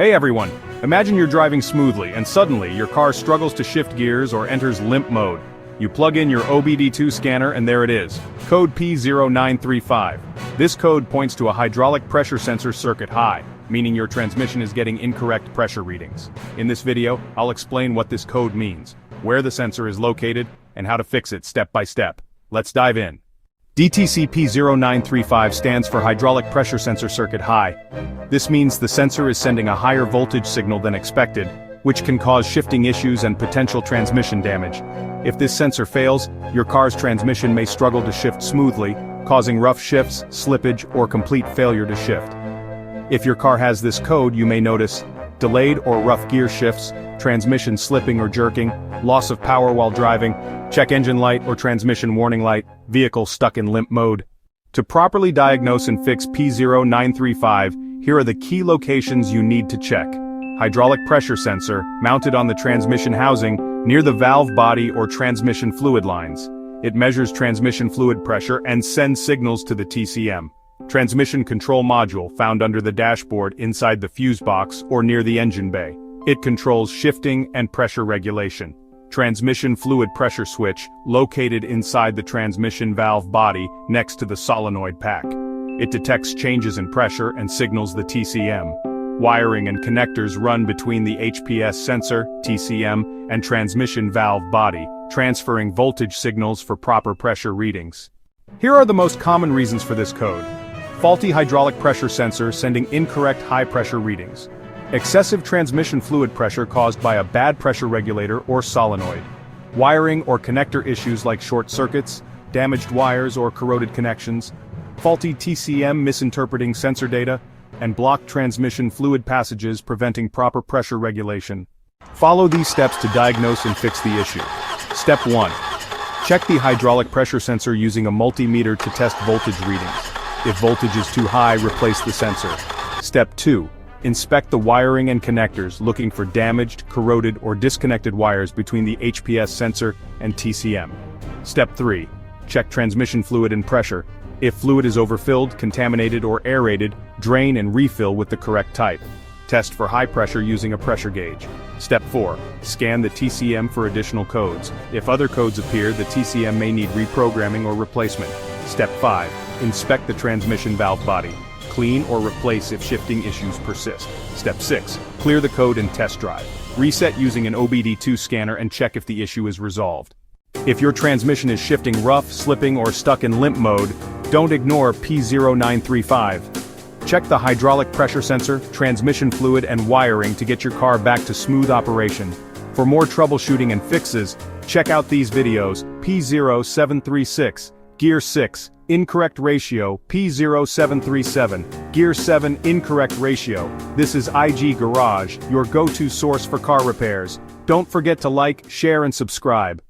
Hey everyone, imagine you're driving smoothly and suddenly your car struggles to shift gears or enters limp mode. You plug in your OBD-II scanner and there it is, code P0935. This code points to a hydraulic pressure sensor circuit high, meaning your transmission is getting incorrect pressure readings. In this video, I'll explain what this code means, where the sensor is located, and how to fix it step by step. Let's dive in. DTC P0935 stands for hydraulic pressure sensor circuit high. This means the sensor is sending a higher voltage signal than expected, which can cause shifting issues and potential transmission damage. If this sensor fails, your car's transmission may struggle to shift smoothly, causing rough shifts, slippage, or complete failure to shift. If your car has this code, you may notice delayed or rough gear shifts, transmission slipping or jerking, loss of power while driving, check engine light or transmission warning light, vehicle stuck in limp mode. To properly diagnose and fix P0935, here are the key locations you need to check. Hydraulic pressure sensor, mounted on the transmission housing, near the valve body or transmission fluid lines. It measures transmission fluid pressure and sends signals to the TCM. Transmission control module, found under the dashboard inside the fuse box or near the engine bay. It controls shifting and pressure regulation. Transmission fluid pressure switch, located inside the transmission valve body next to the solenoid pack. It detects changes in pressure and signals the TCM. Wiring and connectors run between the HPS sensor, TCM, and transmission valve body, transferring voltage signals for proper pressure readings. Here are the most common reasons for this code. Faulty hydraulic pressure sensor sending incorrect high pressure readings. Excessive transmission fluid pressure caused by a bad pressure regulator or solenoid. Wiring or connector issues like short circuits, damaged wires or corroded connections. Faulty TCM misinterpreting sensor data, and blocked transmission fluid passages preventing proper pressure regulation. Follow these steps to diagnose and fix the issue. Step 1. Check the hydraulic pressure sensor using a multimeter to test voltage readings. If voltage is too high, replace the sensor. Step 2. Inspect the wiring and connectors, looking for damaged, corroded, or disconnected wires between the HPS sensor and TCM. Step 3. Check transmission fluid and pressure. If fluid is overfilled, contaminated, or aerated, drain and refill with the correct type. Test for high pressure using a pressure gauge. Step 4. Scan the TCM for additional codes. If other codes appear, the TCM may need reprogramming or replacement. Step 5. Inspect the transmission valve body. Clean or replace if shifting issues persist. Step 6. Clear the code and test drive. Reset using an OBD-II scanner and check if the issue is resolved. If your transmission is shifting rough, slipping, or stuck in limp mode, don't ignore P0935. Check the hydraulic pressure sensor, transmission fluid, and wiring to get your car back to smooth operation. For more troubleshooting and fixes, check out these videos. P0736, Gear 6, incorrect ratio, P0737, Gear 7, incorrect ratio. This is IG Garage, your go-to source for car repairs. Don't forget to like, share, and subscribe.